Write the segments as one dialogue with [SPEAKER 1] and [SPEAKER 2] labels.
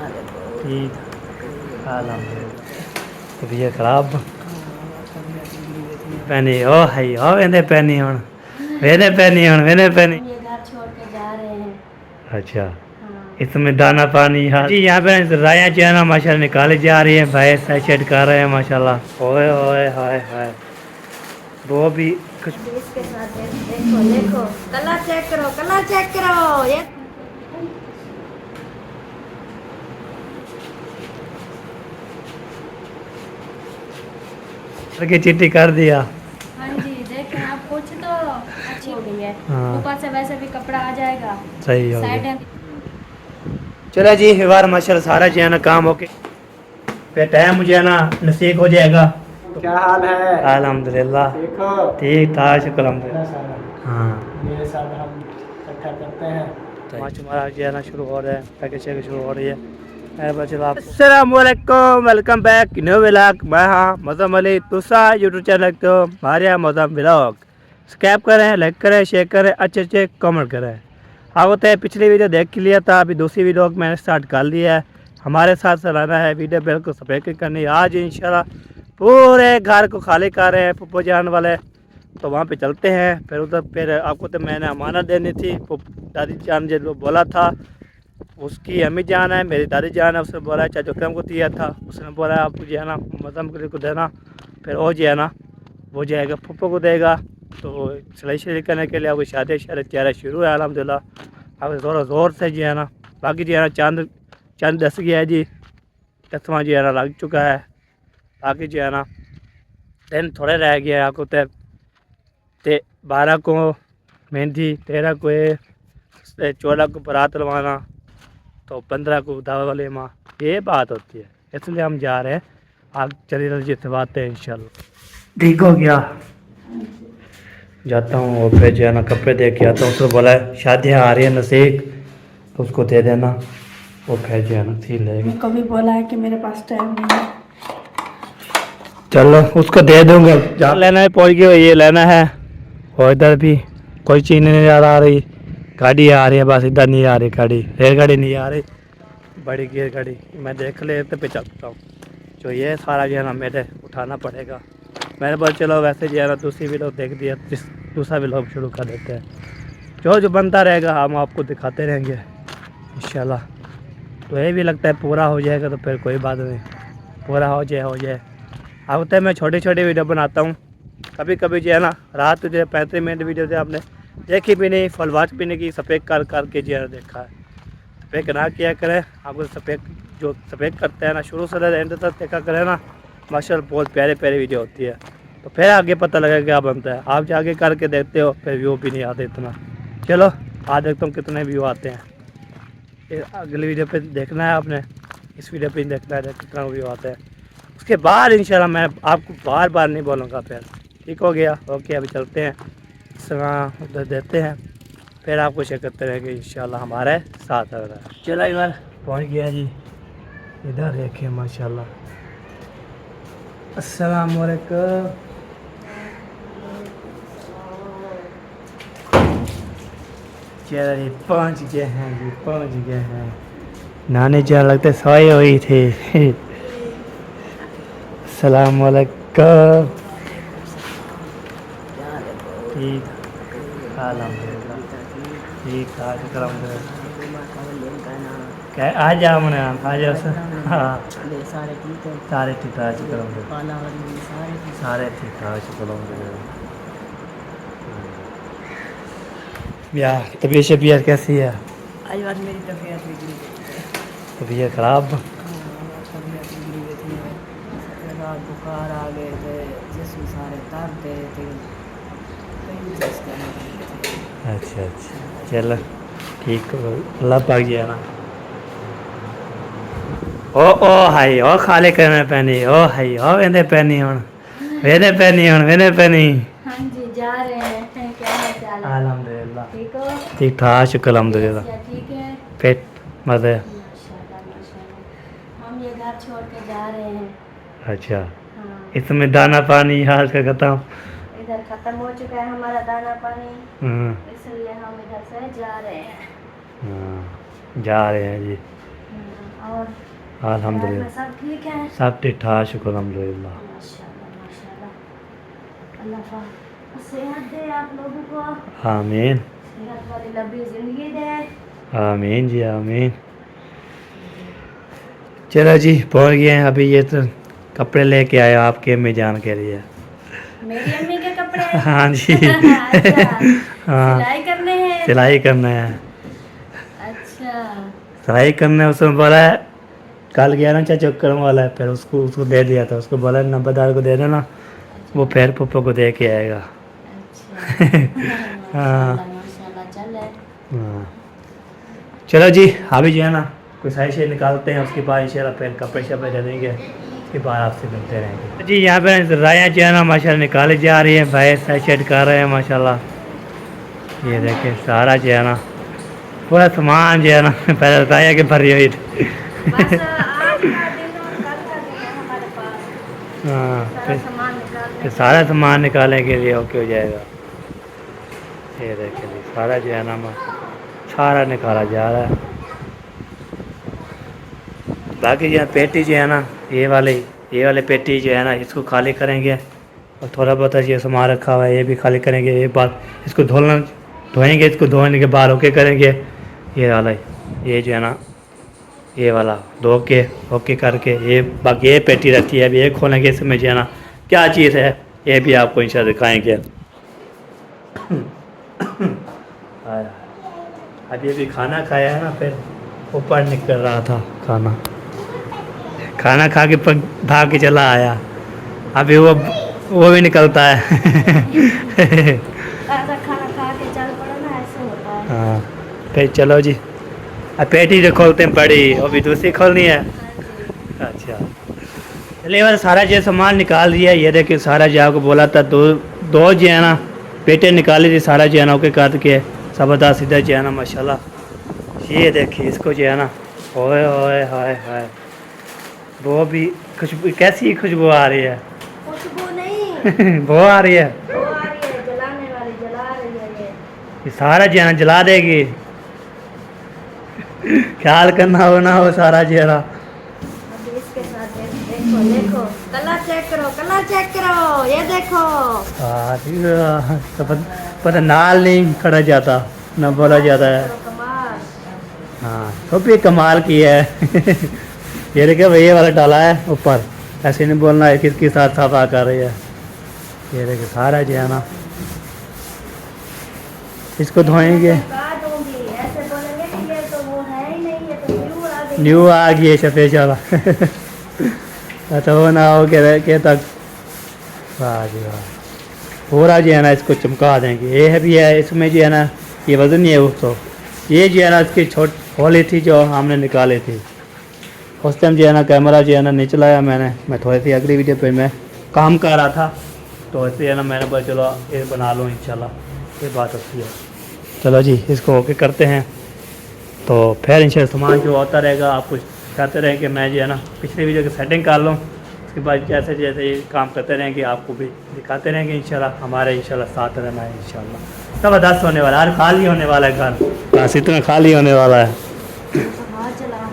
[SPEAKER 1] ठीक अल्हम्दुलिल्लाह। तबीयत खराब पैनी ओ है ओ वेंदे पैनी हुन वेंदे पैनी हुन वेंदे पैनी।
[SPEAKER 2] हम ये घर छोड़ के जा रहे हैं।
[SPEAKER 1] अच्छा
[SPEAKER 2] हाँ।
[SPEAKER 1] इसमें दाना पानी जी यहाँ पे राया चाना माशाल्लाह निकाली जा रही है। भाई सेट कर रहे हैं माशाल्लाह। ओए ओए हाय हाय वो भी कुछ
[SPEAKER 2] इसके साथ देखो देखो कलर चेक करो कलर चेक करो ये
[SPEAKER 1] की चिट्ठी कर दिया।
[SPEAKER 2] हाँ जी देखें आप कुछ तो अच्छी हो गई है।
[SPEAKER 1] हाँ।
[SPEAKER 2] ऊपर से वैसे भी कपड़ा आ जाएगा।
[SPEAKER 1] सही हो
[SPEAKER 2] साइड
[SPEAKER 1] गया।
[SPEAKER 2] है।
[SPEAKER 1] चलो जी एक बार माशाल्लाह सारा जो है ना काम होके फिर टाइम मुझे है ना नसीब हो जाएगा।
[SPEAKER 3] क्या हाल है?
[SPEAKER 1] अल्हम्दुलिल्लाह
[SPEAKER 3] देखो
[SPEAKER 1] ठीक था शुक्र अल्हम्दुलिल्लाह। हाँ
[SPEAKER 3] ये सब हम इकट्ठा करते हैं।
[SPEAKER 1] माच हमारा जो है ना शुरू हो रहा है पैकेज शुरू हो रही है। अस्सलामुअलैकुम वेलकम बैक न्यू व्लॉग। मैं हाँ मौसम अली तुसा यूट्यूब चैनल को हमारे मौसम व्लॉग सब्सक्राइब करें लाइक करें शेयर करें अच्छे अच्छे कमेंट करें। हाँ होता है पिछली वीडियो देख लिया था अभी दूसरी वीडियो मैंने स्टार्ट कर लिया है। हमारे साथ चलाना है वीडियो बिल्कुल सब्सक्राइब करनी आज इंशाल्लाह पूरे घर को खाली कर रहे हैं पप्पू जान वाले। तो वहाँ पे चलते हैं फिर उधर फिर आपको तो मैंने अमानत देनी थी दादी जान जो बोला था उसकी अम्मी जान है मेरी दादी जान है। उसने बोला चाचा क्रम को दिया था उसने बोला आप जो है ना मदम को देना फिर वो जो है ना वो जाएगा पप्पू को देगा। तो सिलाई शरी करने के लिए आपको शादी शादी तैयारी शुरू है अल्हम्दुलिल्लाह। अब ज़ोर ज़ोर से जो है ना बाकी जो है ना चांद चांद दस गया है जी 10वां जो है ना लग चुका है। बाकी जो है ना दिन थोड़े रह गया है आपको तो 12 को मेहंदी 13 को 14 को बारात लवाना तो 15 को दावा वाले माँ ये बात होती है इसलिए हम जा रहे हैं। आप चलिए जितवाते हैं इंशाल्लाह। ठीक हो गया जाता हूँ और फिर जो है ना कपड़े दे के आता हूँ। उसको बोला शादियाँ आ रही है नसीक तो उसको दे देना वो फिर जो है ना सी लेगी।
[SPEAKER 2] कभी बोला है कि मेरे पास टाइम नहीं है।
[SPEAKER 1] चलो उसको दे दूँगा जहाँ लेना है पहुँच गया ये लेना है। और इधर भी कोई चीज़ नहीं आ रही गाड़ी आ रही है बस इधर नहीं आ रही गाड़ी रेलगाड़ी नहीं आ रही बड़ी गियर गाड़ी मैं देख लेते पे चलता हूँ। जो ये सारा जो है ना मेरे उठाना पड़ेगा। मैंने बोला चलो वैसे जो है ना दूसरी भी लोग देख दिया दूसरा भी लोग शुरू कर देते हैं। जो जो बनता रहेगा हम आपको दिखाते रहेंगे इंशाल्लाह। तो ये भी लगता है पूरा हो जाएगा तो फिर कोई बात नहीं पूरा हो जाए। अब होता है मैं छोटी छोटी वीडियो बनाता हूँ कभी कभी जो है ना रात जो 35 मिनट वीडियो से आपने देखी भी नहीं फुल वॉच भी नहीं की सफ़ेद कर के जो है देखा है। सफ़ेद ना किया करें आपको सफ़ेद जो सफ़ेद करते हैं ना शुरू से एंड तक देखा करें ना माशाल्लाह बहुत प्यारे प्यारे वीडियो होती है। तो फिर आगे पता लगेगा क्या बनता है। आप जाके करके देखते हो फिर व्यू भी नहीं आते इतना। चलो आज देखता हूँ कितने व्यू आते हैं। अगली वीडियो पे देखना है आपने इस वीडियो पे देखना है कितना व्यू आता है। उसके बाद इंशाल्लाह मैं आपको बार बार नहीं बोलूँगा। फिर ठीक हो गया ओके अभी चलते हैं उधर देते हैं फिर आपको चेक करते रहेंगे इंशाल्लाह हमारे साथ आ रहा है। चलो एक बार पहुँच गया जी इधर देखिए माशाल्लाह। अस्सलाम वालेकुम चलो जी पहुँच गए हैं जी पहुँच गए हैं। नानी जान लगते सोई हुई थी। अस्सलाम वालेकुम ठीक अल्हम्दुलिल्लाह ठीक था शुक्र क्या आ जाओ मैंने आ जाओ सर। हाँ
[SPEAKER 2] सारे ठीक है।
[SPEAKER 1] सारे ठीक ठाक शुक्र
[SPEAKER 2] सारे
[SPEAKER 1] सारे ठीक ठाक शुक्र यार तबीयत शबीयत कैसी है?
[SPEAKER 2] आज बात मेरी तबीयत बिगड़ी गई है।
[SPEAKER 1] तबीयत खराब
[SPEAKER 2] तबीयत बिगड़ी गई थी रात बुखार आ गए थे जिसमें सारे दर्द दे रहे थे कई टेस्ट करने थे।
[SPEAKER 1] अच्छा अच्छा चलो ठीक अल्लाह पाक जी है ना। ओ हाई ओ खाले करने पैनी ओ हाई ओ वेंदे पैनी हुन वेंदे पैनी।
[SPEAKER 2] हाँ जी जा रहे हैं क्या हाल चाल है?
[SPEAKER 1] अल्हम्दुलिल्लाह
[SPEAKER 2] ठीक हो?
[SPEAKER 1] ठीक ठाक शुक्र अल्हम्दुलिल्लाह
[SPEAKER 2] क्या ठीक है?
[SPEAKER 1] पेट मजे
[SPEAKER 2] माशाल्लाह माशाल्लाह। हम ये घर छोड़ के जा रहे हैं।
[SPEAKER 1] अच्छा
[SPEAKER 2] हाँ
[SPEAKER 1] इसमें दाना पानी हाल का खत्म
[SPEAKER 2] इधर ख़त्म हो चुका है हमारा दाना पानी
[SPEAKER 1] हाँ,
[SPEAKER 2] इसलिए हम इधर से जा रहे हैं।
[SPEAKER 1] हाँ, जा रहे हैं जी
[SPEAKER 2] और घर में
[SPEAKER 1] अल्हम्दुलिल्लाह
[SPEAKER 2] सब ठीक है?
[SPEAKER 1] सब ठीक ठाक, शुक्र अल्हम्दुलिल्लाह।
[SPEAKER 2] माशाल्लाह माशाल्लाह। अल्लाह पाक सेहत दे आप लोगों को,
[SPEAKER 1] आमीन
[SPEAKER 2] सेहत वाली लंबी जिंदगी दे।
[SPEAKER 1] आमीन जी आमीन। चलो जी पहुँच गए हैं। अभी ये तो कपड़े लेके आए आपके अम्मी जान के लिए।
[SPEAKER 2] मेरी अम्मी के कपड़े?
[SPEAKER 1] हाँ जी।
[SPEAKER 2] अच्छा,
[SPEAKER 1] हाँ
[SPEAKER 2] सिलाई करने हैं?
[SPEAKER 1] सिलाई करना है,
[SPEAKER 2] अच्छा
[SPEAKER 1] सिलाई करना है। उसने बोला है कल गया ना चाचा करने वाला है, फिर उसको उसको दे दिया था। उसको बोला नंबरदार को दे देना, वो फिर पप्पा को दे के आएगा।
[SPEAKER 2] अच्छा
[SPEAKER 1] हाँ
[SPEAKER 2] माशाल्लाह माशाल्लाह। चल है
[SPEAKER 1] हाँ। चलो जी अभी जो है ना कुछ सही से निकालते हैं, उसके बाद इंशाल्लाह फिर कपड़े शपड़े दे देंगे, उसके बाद आपसे मिलते रहेंगे जी। यहाँ पे राया जो है ना माशाल्लाह निकाली जा रही है, भाई सही सेट कर रहे हैं माशाल्लाह। ये देखिए सारा जो है ना पूरा सामान जो है ना पहले राया के भरी हुई थी।
[SPEAKER 2] बस आज का दिन और कल का दिन है हमारे पास,
[SPEAKER 1] हाँ
[SPEAKER 2] सारा सामान निकालने
[SPEAKER 1] फिर सारा सामान निकालने के लिए ओके हो जाएगा। ये देखिए जी सारा जो है ना सारा निकाला जा रहा है। बाकी जो है पेटी जो है ना ये वाले पेटी जो है ना इसको खाली करेंगे, और थोड़ा बहुत ये सामान रखा हुआ है ये भी खाली करेंगे। एक बार इसको धोएंगे, इसको धोने के बाद ओके करेंगे। ये वाला ये जो है ना ये वाला धो के ओके करके ये बाकी ये पेटी रहती है। अभी ये खोलेंगे, इसमें जो है ना क्या चीज़ है ये भी आपको इंशाल्लाह दिखाएंगे। अभी अभी खाना खाया है ना, फिर ऊपर निकल रहा था खाना खा के भाग के चला आया। अभी वो भी निकलता है।
[SPEAKER 2] ऐसा खाना खा के चल पड़ो ना, ऐसे होता है।
[SPEAKER 1] हाँ फिर चलो जी अब पेटी जो खोलते हैं बड़ी, अभी दूसरी खोलनी है। अच्छा चलिए मैंने सारा जो सामान निकाल दिया। ये देखिए सारा जो आपको बोला था दो जो है ना पेटे निकाली थी, सारा जो है ना ओके काट के सबदा सीधा जो है ना माशाल्लाह। ये देखिए इसको जो है ना ओए ओए हाय हाय वो भी खुशबू, कैसी खुशबू आ रही है।
[SPEAKER 2] खुशबू नहीं
[SPEAKER 1] वो आ रही है,
[SPEAKER 2] वो आ रही है जलाने वाली, जला रही है
[SPEAKER 1] ये सारा जो है ना जला देगी। ख्याल करना हो ना हो सारा चेहरा।
[SPEAKER 2] अभी इसके साथ देखो देखो कलर चेक करो, कलर चेक करो, ये देखो।
[SPEAKER 1] तो पता नाल नहीं खड़ा जाता ना बोला जाता है।
[SPEAKER 2] करो कमाल।
[SPEAKER 1] हाँ तो भी कमाल की है। ये देखिए भैया वाला डाला है ऊपर, ऐसे नहीं बोलना है किसके साथ सफा कर रही है। ये देखिए सारा जो है ना इसको धोएंगे।
[SPEAKER 2] ऐसे दूंगी, ऐसे बोलेंगे कि ये तो वो है ही नहीं, ये तो न्यू आ गई।
[SPEAKER 1] न्यू आ गई है सफेद वाला। अच्छा वो ना हो के तक वाह जी वाह पूरा जो है ना इसको चमका देंगे। ये है भी है इसमें जो है ना ये वजन नहीं है उसको, ये जो है ना इसकी छोट होली थी जो हमने निकाली थी उस टाइम जो है ना कैमरा जो है ना नहीं चलाया मैंने। मैं थोड़ी सी अगली वीडियो पे मैं काम कर रहा था, तो ऐसे है ना मैंने बोला चलो ये बना लूँ इंशाल्लाह, ये बात अच्छी है। चलो जी इसको ओके करते हैं, तो फिर इंशाल्लाह सामान जो होता रहेगा आपको कहते रहेंगे। मैं जो है ना पिछली वीडियो की सेटिंग कर लूँ, उसके बाद जैसे जैसे ये काम करते रहेंगे आपको भी दिखाते रहेंगे इंशाल्लाह। हमारे इंशाल्लाह साथ रहना है इंशाल्लाह। ज़बरदस्त होने वाला है, यार खाली होने वाला है घर, बस इतना खाली होने वाला है।
[SPEAKER 2] हाथ चला रहा है।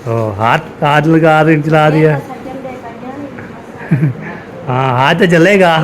[SPEAKER 1] ओ हाथ लगा जला दिया।
[SPEAKER 2] सज्जन देखा क्या नहीं।
[SPEAKER 1] हाँ हाथ तो जलेगा।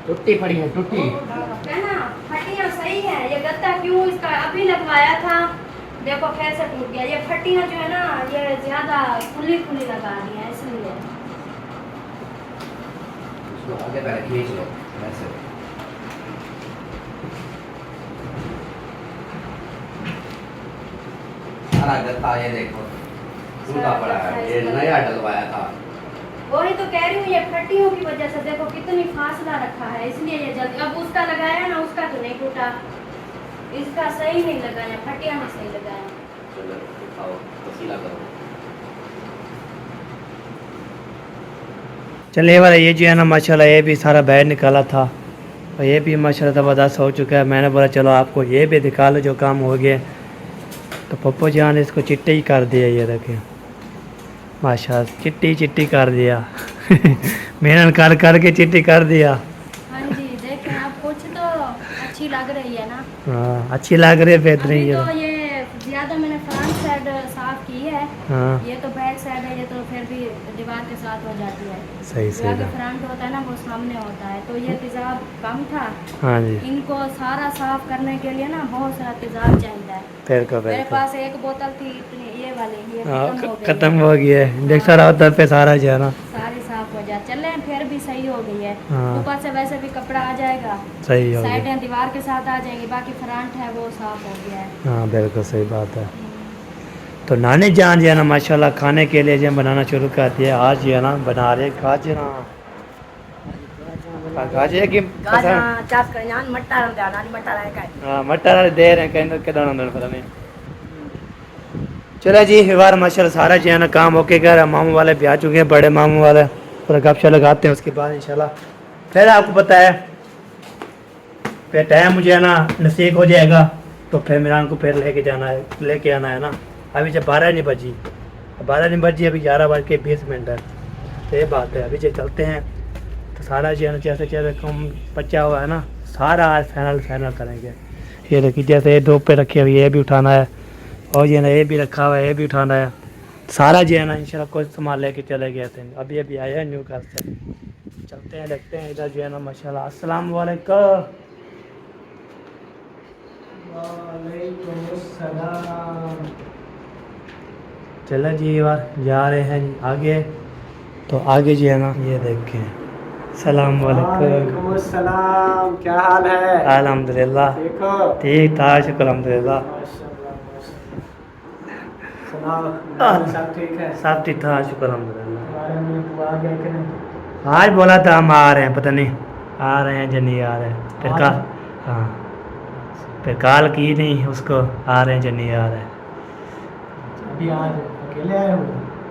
[SPEAKER 3] टूटी पड़ी है टूटी।
[SPEAKER 4] है ना, फटियां सही है। ये गत्ता क्यों इसका अभी लगवाया था, देखो कैसे टूट गया। ये फटियां जो है ना, ये ज्यादा खुली खुली लगा दी है इसलिए।
[SPEAKER 5] इसको आगे पहले खींच लो ऐसे। सारा गत्ता ये देखो टूटा पड़ा है, ये नया डलवाया था।
[SPEAKER 4] वही तो कह रही हूँ, ये फटियों की वजह से देखो कितनी फासला रखा है, इसलिए ये जल्दी। अब उसका लगाया ना, उसका तो नहीं टूटा, इसका सही नहीं लगाया, फटिया में सही लगाया।
[SPEAKER 5] चलो दिखाओ वसीला करो।
[SPEAKER 1] चलिए वाला ये जो है ना माशाल्लाह ये भी सारा बाहर निकाला था और ये भी माशाल्लाह ज़बरदस्त हो चुका है। मैंने बोला चलो आपको ये भी दिखा लो जो काम हो गया। तो पप्पू जान ने इसको चिट्टी ही कर दिया, ये देखें माशाल्लाह चिट्टी चिट्टी कर दिया मेहनत कर करके चिट्टी कर दिया।
[SPEAKER 4] हाँ जी, देखें आप, कुछ तो अच्छी लग रही है ना।
[SPEAKER 1] हाँ अच्छी लग रही है, बेहतरीन
[SPEAKER 4] अभी
[SPEAKER 1] है।
[SPEAKER 4] तो ये ज्यादा मैंने फ्रंट साइड साफ की है,
[SPEAKER 1] हाँ
[SPEAKER 4] ये तो बैक साइड है, ये तो फिर भी दीवार के साथ हो जाती है।
[SPEAKER 1] सही
[SPEAKER 4] जो
[SPEAKER 1] सही
[SPEAKER 4] आगे
[SPEAKER 1] है।
[SPEAKER 4] फ्रंट होता है ना वो सामने होता है, तो ये तेजाब कम था।
[SPEAKER 1] हाँ जी
[SPEAKER 4] इनको सारा साफ करने के लिए ना बहुत सारा तेजाब चाहिए है।
[SPEAKER 1] फिर को
[SPEAKER 4] मेरे
[SPEAKER 1] फिर
[SPEAKER 4] पास एक बोतल थी इतनी, ये वाली, ये
[SPEAKER 1] हाँ
[SPEAKER 4] खत्म हो गई
[SPEAKER 1] खत्म
[SPEAKER 4] है।
[SPEAKER 1] हो गया है, देख सारा उधर पे सारा जो है ना
[SPEAKER 4] सारी साफ हो जाए, चले फिर भी सही हो गई है।
[SPEAKER 1] हाँ।
[SPEAKER 4] ऊपर से वैसे भी कपड़ा आ जाएगा,
[SPEAKER 1] सही हो गया।
[SPEAKER 4] साइडें दीवार के साथ आ जाएंगी, बाकी फ्रंट है वो साफ हो गया है।
[SPEAKER 1] हाँ बिल्कुल सही बात है। तो नानी जान जो है ना माशाल्लाह खाने के लिए जो बनाना शुरू कर दिया। आज जो है ना बना रहे गाजरा, गाजर की हाँ मटर दे रहे हैं कहीं के दाना पता नहीं। चलो जी एक बार माशाल्लाह सारा जो है ना काम होके गया। मामू वाले भी आ चुके हैं, बड़े मामू वाले, पूरा गपशप लगाते हैं। उसके बाद इंशाल्लाह फिर आपको पता है फिर टाइम मुझे है ना नसीब हो जाएगा तो फिर मेरा को फिर लेके जाना है, लेके आना है ना। अभी जब 12 नहीं बजी, 12 नहीं बजी, अभी 11:20 है। तो ये बात है, अभी जो चलते हैं तो सारा जो है ना जैसे जैसे कम बचा हुआ है ना सारा आज फाइनल करेंगे। ये देखिए जैसे ये 2 पे रखी हुई ये भी उठाना है और ये ना ये भी रखा हुआ है ये भी उठाना है। सारा जो है ना इंशाल्लाह कुछ सामान लेके चले गए थे, अभी अभी आए हैं न्यू घर से। चलते हैं देखते हैं इधर जो है ना माशाल्लाह। अस्सलाम वालेकुम।
[SPEAKER 3] वालेकुमुस्सलाम।
[SPEAKER 1] चलो जी बार जा रहे हैं आगे। तो आगे जो है ना ये देखें। सलाम वालेकुम।
[SPEAKER 3] वालेकुमुस्सलाम, क्या हाल है?
[SPEAKER 1] अल्हम्दुलिल्लाह
[SPEAKER 3] ठीक हो?
[SPEAKER 1] ठीक था, शुक्र अल्हम्दुलिल्लाह।
[SPEAKER 3] माशाल्लाह, माशाल्लाह। सुनाओ, सब ठीक है?
[SPEAKER 1] सब ठीक था, शुक्र अल्हम्दुलिल्लाह।
[SPEAKER 3] हमारे में बुआ आ गए कि नहीं?
[SPEAKER 1] आज बोला था हम आ रहे हैं, पता नहीं आ रहे हैं या नहीं आ रहे हैं। फिर
[SPEAKER 3] आज?
[SPEAKER 1] कहा हाँ, फिर कॉल की नहीं उसको, आ रहे हैं या नहीं आ रहे हैं।
[SPEAKER 3] अभी आज अकेले आए हो?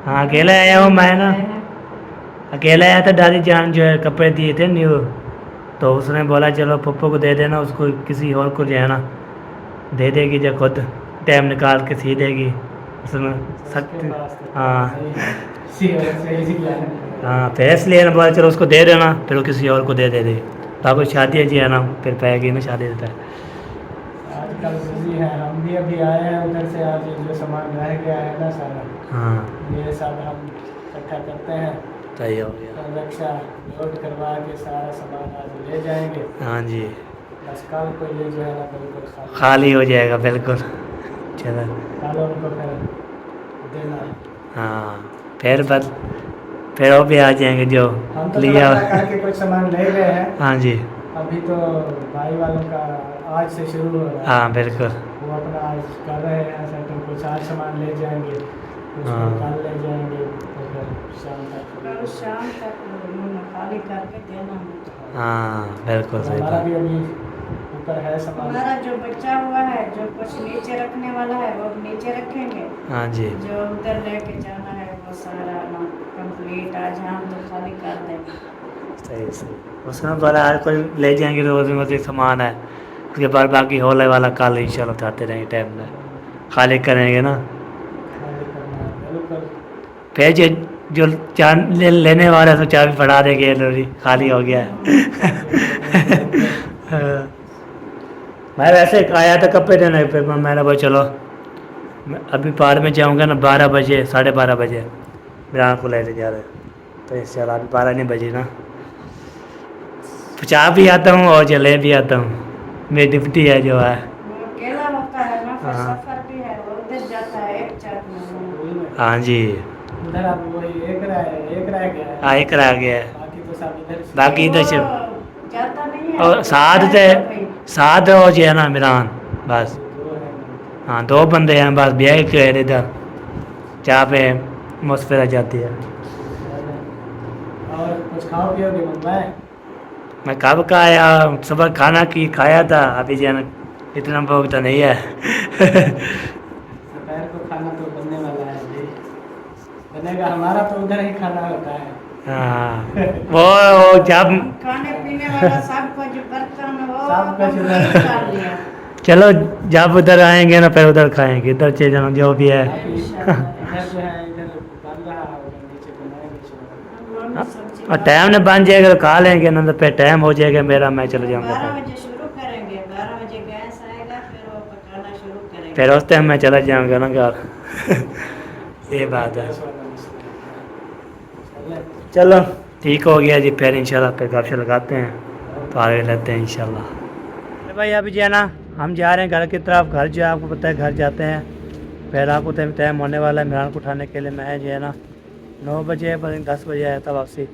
[SPEAKER 1] हाँ अकेले आया हूँ मैं ना, अकेले आया था। दादी जान जो है कपड़े दिए थे न्यू, तो उसने बोला चलो पप्पू को दे देना, उसको किसी और को जो है ना दे देगी, जब खुद टाइम निकाल के सी देगी उसमें
[SPEAKER 3] उसके पास तो
[SPEAKER 1] हाँ
[SPEAKER 3] सही है।
[SPEAKER 1] हाँ फिर इसलिए ना बोला चलो उसको दे देना, फिर वो किसी और को दे दे ताकि शादी जी है ना फिर पाएगी ना शादी देता है।
[SPEAKER 3] आजकल बिजी है, हम भी अभी आए हैं उधर से। आज जो सामान रह गया है ना सारा,
[SPEAKER 1] हाँ
[SPEAKER 3] ये सब हम इकट्ठा करते हैं,
[SPEAKER 1] सही हो गया।
[SPEAKER 3] तो रक्षा लोड करवा के सारा सामान आज ले जाएंगे।
[SPEAKER 1] हाँ जी
[SPEAKER 3] बस कल को ये जो है ना बिल्कुल
[SPEAKER 1] खाली हो जाएगा बिल्कुल। चलो
[SPEAKER 3] कल उनको फिर देना है।
[SPEAKER 1] हाँ फिर वो भी आ जाएंगे जो
[SPEAKER 3] हम तो
[SPEAKER 1] लिया।
[SPEAKER 3] तबादला करके कुछ सामान ले गए हैं,
[SPEAKER 1] हाँ जी
[SPEAKER 3] अभी तो भाई वालों का आज से शुरू हो रहा है।
[SPEAKER 1] हाँ बिल्कुल।
[SPEAKER 3] वो अपना आज कर रहे हैं सेटल, कुछ आज सामान ले जाएंगे, कुछ
[SPEAKER 1] हाँ।
[SPEAKER 3] कल ले जाएंगे, तो फिर शाम तक
[SPEAKER 2] खाली करके देना है।
[SPEAKER 1] हाँ बिल्कुल सही
[SPEAKER 3] हमारा
[SPEAKER 1] बात।
[SPEAKER 3] भी अभी ऊपर है सामान।
[SPEAKER 2] हमारा जो बचा हुआ है, जो कुछ नीचे रखने वाला है वो नीचे रखेंगे,
[SPEAKER 1] हाँ जी
[SPEAKER 2] जो उधर लेके जाना है वो सारा कंप्लीट आज हम तो खाली कर देंगे।
[SPEAKER 1] सही सही। उसमें बोला आज कोई ले जाएंगे तो उसमें मतलब सामान है, उसके बाद बाकी होले वाला कल इंशाल्लाह उठाते रहेंगे टाइम में, खाली करेंगे ना।
[SPEAKER 3] खाली करना है बिल्कुल।
[SPEAKER 1] फिर जो लेने वाला है तो चाबी पढ़ा देंगे, लोरी खाली हो गया है। मैं वैसे आया था कपड़े देने, फिर मैंने बोला चलो मैं अभी पार में जाऊंगा ना 12 बजे 12:30 बजे मेरा को लेने जा रहे, तो इससे अभी 12 नहीं बजे ना। चाय भी आता हूँ और जले भी आता हूँ, मेरी ड्यूटी है जो है।
[SPEAKER 2] वो अकेला होता है ना, फिर
[SPEAKER 1] हाँ।
[SPEAKER 2] सफर भी है, वो उधर जाता है एक चाट में।
[SPEAKER 1] हाँ जी,
[SPEAKER 3] उधर अब वही एक रह गया है।
[SPEAKER 1] हाँ एक रह गया है,
[SPEAKER 3] बाकी तो सब इधर से।
[SPEAKER 1] बाकी इधर से
[SPEAKER 2] वो जाता नहीं है
[SPEAKER 1] और साथ थे, साथ हो जो है ना इमरान, बस।
[SPEAKER 3] दो है ना।
[SPEAKER 1] हाँ 2 बंदे हैं बस, ब्याह के हैं इधर, चाय पे मुस्फिर जाती है।
[SPEAKER 3] और कुछ खाओ पियोगे मुंबई?
[SPEAKER 1] मैं कब का आया, सुबह खाना की खाया था, अभी जो है ना इतना भोग तो नहीं है।
[SPEAKER 3] दोपहर को खाना तो बनने वाला है जी, बनेगा। हमारा तो उधर ही खाना होता है।
[SPEAKER 1] हाँ वो जब
[SPEAKER 2] खाने पीने वाला सब कुछ बर्तन वो
[SPEAKER 3] सब कुछ
[SPEAKER 2] कंप्लीट
[SPEAKER 3] उधर।
[SPEAKER 2] कर लिया।
[SPEAKER 1] चलो जब उधर आएंगे ना फिर उधर खाएंगे, इधर चीज़ जो भी है।
[SPEAKER 3] इधर जो है इधर बन रहा है, उधर नीचे बनाएंगे शोर।
[SPEAKER 2] मम्मी सब्जी
[SPEAKER 1] और टाइम ने बन जाएगा तो खा लेंगे ना, तो फिर टाइम हो जाएगा मेरा, मैं चले
[SPEAKER 2] 12
[SPEAKER 1] जाऊँगा
[SPEAKER 2] बजे शुरू करेंगे, 12 बजे गैस आएगा, फिर वो पकाना शुरू करेंगे।
[SPEAKER 1] फिर उस टाइम मैं चला जाऊँगा ना घर। ये बात है।
[SPEAKER 3] गैस वाला मसला है।
[SPEAKER 1] चलो ठीक हो गया जी, फिर इंशाल्लाह फिर गपशप लगाते हैं, तो आगे लेते हैं इंशाल्लाह। अरे भाई अभी जो है ना हम जा रहे हैं घर की तरफ। घर जो है आपको पता है, घर जाते हैं फिर आपको टाइम होने वाला है इमरान को उठाने के लिए। मैं जो है ना 9 बजे पता नहीं 10 बजे आया था वापसी,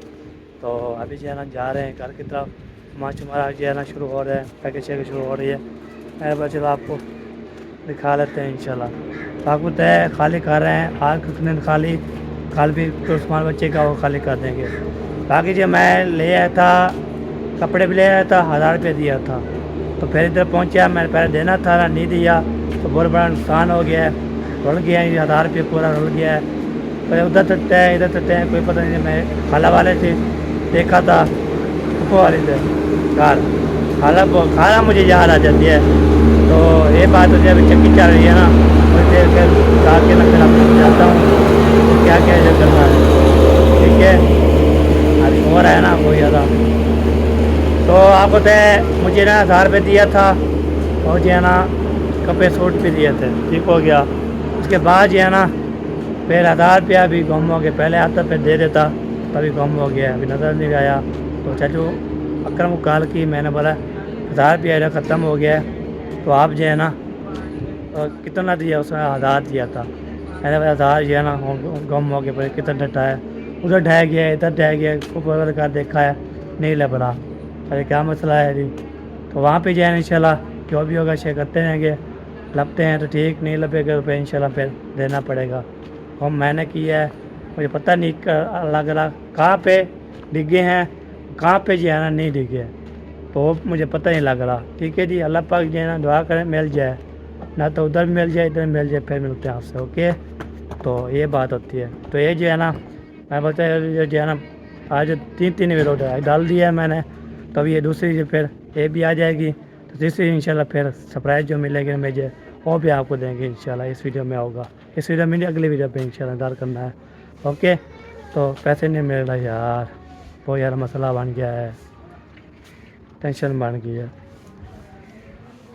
[SPEAKER 1] तो अभी जो है ना जा रहे हैं घर की तरफ। मार्च हमारा जो है ना शुरू हो रहा है, पैकेज शैकेज शुरू हो रही है। मैं बस चलो आपको दिखा लेते हैं इंशाल्लाह। तो आपको तय खाली कर रहे हैं, आज कितने खाली, कल भी तो सामान बच्चे का वो खाली कर देंगे। बाकी जो मैं ले आया था, कपड़े भी ले आया था, 1000 रुपये दिया था, तो फिर इधर पहुंचा, मैंने पहले देना था ना, नहीं दिया, तो बहुत बड़ा नुकसान हो गया है, रुल गया है, 1000 रुपये पूरा रुल गया है। फिर उधर तकते हैं इधर तकते हैं, कोई पता नहीं। मैं खाला वाले थे, देखा था ऊपर वाले थे कार, खाला मुझे याद आ जाती है। तो ये बात होती है, अभी चक्की चल रही है ना, थोड़ी देर फिर जाके ना फिर आपको जाता हूँ तो क्या क्या जो करना है, ठीक है। अभी हो रहा है ना बहुत ज़्यादा। तो आपको तय मुझे ना 1000 रुपये दिया था, और जो है ना कपड़े सूट भी दिए थे, ठीक हो गया। उसके बाद जो है ना फिर 1000 रुपया भी गुम हो गया, पहले आता फिर दे देता, तभी गुम हो गया, अभी नज़र नहीं आया। तो चाचू अकरम को कॉल की, मैंने बोला 1000 रुपया ख़त्म हो गया है, तो आप जो है ना कितना दिया, उसने 1000 दिया था। मैंने बोला 1000 जो है ना गुम हो गया, पर कितना डटा है, उधर ढह गया, इधर ढह गया, ऊपर का देखा है नहीं लग रहा, अरे क्या मसला है जी। तो वहाँ पे जाए इंशाल्लाह, जो भी होगा शेयर करते रहेंगे, लपते हैं तो ठीक, नहीं लपेगा तो फिर इंशाल्लाह फिर देना पड़ेगा। और मैंने किया है, मुझे पता नहीं लग रहा कहाँ पे डिगे हैं, कहाँ पे जो है ना नहीं डिगे, तो मुझे पता नहीं लग रहा। ठीक है जी, अल्लाह पाक जो है ना दुआ करें मिल जाए, ना तो उधर मिल जाए इधर मिल जाए, फिर मिलते हैं आपसे, ओके। तो ये बात होती है। तो ये जो है ना मैं बोलता है जो है ना आज 3 वीडियो डाल दिया है मैंने, तो अभी ये दूसरी जो फिर ये भी आ जाएगी, तो तीसरी इंशाल्लाह फिर सरप्राइज़ जो मिलेगी मुझे वो भी आपको देंगे इंशाल्लाह। इस वीडियो में होगा, इस वीडियो में नहीं, अगली वीडियो पे इंशाल्लाह डाल करना है, ओके। तो पैसे नहीं मिल रहा यार, वो यार मसला बन गया है, टेंशन बन गई है,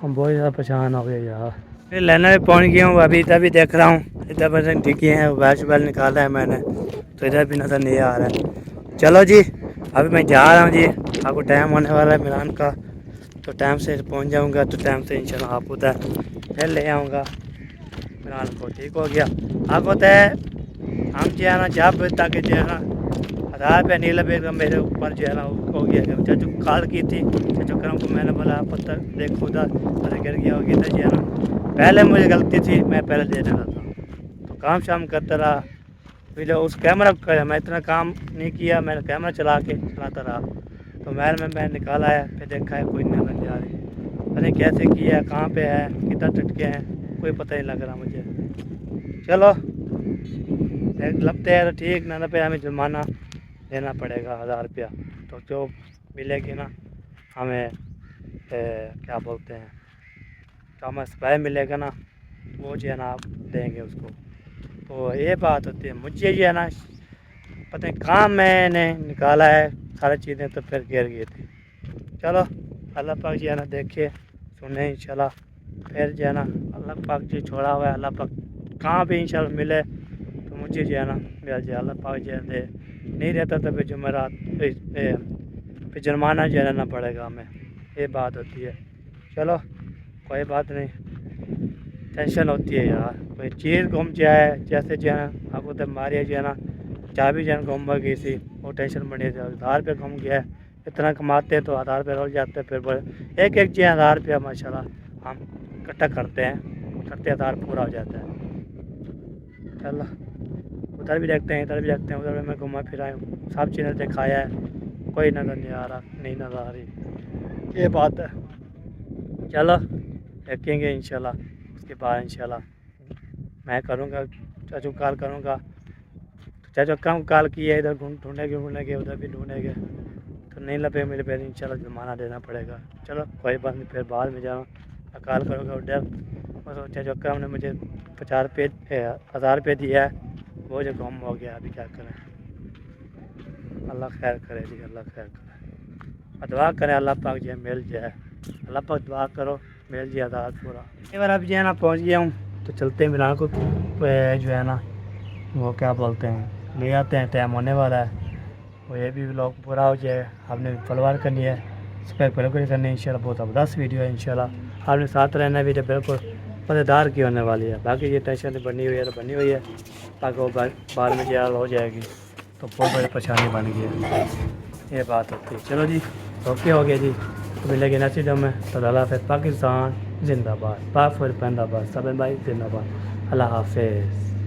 [SPEAKER 1] हम बहुत ज़्यादा परेशान हो गए यार। फिर लेना भी पहुँच गया हूँ, अभी इधर भी देख रहा हूँ, इधर पर टिकी हैं, बैच बैल निकाला है मैंने, तो इधर भी नज़र नहीं आ रहा है। चलो जी अभी मैं जा रहा हूँ जी, आपको टाइम होने वाला है मिलान का, तो टाइम से पहुँच जाऊँगा, तो टाइम से इंशाल्लाह आप उधर फिर ले आऊँगा मिलान को, ठीक हो गया। आपको तय हम जो है ना जब तक जो है ना 1000 रुपये नहीं लगेगा मेरे ऊपर जो है ना हो गया। चाचू कॉल की थी, चाचू करम को मैंने बोला पत्थर देखो उधर, अरे गिर गया हो गया था जो है ना, पहले मुझे गलती थी, मैं पहले दे देना था, तो काम शाम करता रहा। फिर उस कैमरा का मैं इतना काम नहीं किया, मैंने कैमरा चलाता रहा, तो मैंने निकाला है, फिर देखा है कोई नहीं लग जा रही, मैंने कैसे किया, कहाँ पे है, कितना टटके हैं, कोई पता नहीं लग रहा मुझे। चलो लगते हैं तो ठीक, ना पे हमें जुर्माना देना पड़ेगा 1000 रुपया, तो जो मिलेगी ना हमें क्या बोलते हैं, तो हमें स्प्रे मिलेगा ना, वो जो है ना आप देंगे उसको। तो ये बात होती है, मुझे जो है ना पता नहीं कहाँ मैंने निकाला है सारी चीज़ें, तो फिर गिर गई थी। चलो अल्लाह पाक जो है ना देखे सुने इंशाल्लाह, फिर जो है ना अल्लाह पाक जो छोड़ा हुआ है, अल्लाह पाक कहाँ भी इंशाल्लाह मिले तो मुझे जो है ना मिल जाए, अल्लाह पाक जो है दे, नहीं रहता तो फिर फिर जुर्माना झेलना पड़ेगा हमें, ये बात होती है। चलो कोई बात नहीं, टेंशन होती है यार, कोई चीज़ घूम जाए जैसे जो है ना आपको तो मारिया जो है ना चाबी जो है घूम गई थी, वो टेंशन बनी थी। 1000 रुपये घूम गया, इतना कमाते हैं तो 1000 रुपये रोल जाते हैं, फिर एक एक जो 1000 रुपया माशाल्लाह हम इकट्ठा करते हैं, करते 1000 पूरा हो जाता है। चलो उधर भी देखते हैं, इधर भी देखते हैं, उधर भी मैं घुमा फिरा हूँ, सब चीज़ें दिखाया है, कोई नज़र नहीं आ रहा, नहीं नज़र आ रही, ये बात है। चलो देखेंगे इंशाल्लाह, उसके बाद इंशाल्लाह मैं करूँगा, चाचू कॉल करूँगा, तो चाचू कम कॉल किया है, इधर ढूंढेंगे उधर भी ढूंढेंगे, तो नहीं लगे मेरे पे इंशाल्लाह जुर्माना देना पड़ेगा। चलो कोई बात नहीं, फिर बाद में जाऊँ मैं कॉल करूँगा उधर। बस चाचू अक्कम ने मुझे 50 रुपये 1000 रुपये दिया है, वो जो गुम हो गया, अभी क्या करें। अल्लाह खैर करे जी, अल्लाह खैर करे, दुआ करें अल्लाह पाक जो मिल जाए, अल्लाह पाक दुआ करो मिल जाए आधार पूरा। एक बार अब जो है ना पहुँच गया हूँ, तो चलते हैं मिलान को जो है ना वो क्या बोलते हैं ले आते हैं, टाइम होने वाला है, वो ये भी व्लॉग पूरा हो जाए। आपने फॉलोअर करनी है, सब्सक्राइब बिल्कुल करनी है, इंशाल्लाह बहुत ज़बरदस्त वीडियो है, इंशाल्लाह आपने साथ रहना, वीडियो बिल्कुल मज़ेदार की होने वाली है। बाकी ये टेंशन बनी हुई है तो बनी हुई है, बाकी वो बाद में जो हो जाएगी तो बहुत बड़ी परेशानी बन गई है, ये बात होती है। चलो जी ओके हो गया जी, तो मिलेंगे नेक्स्ट वीडियो में, तो अल्लाह हाफ़िज़। पाकिस्तान जिंदाबाद, पाक फौज जिंदाबाद, सब भाई जिंदाबाद, अल्लाह हाफ़िज़।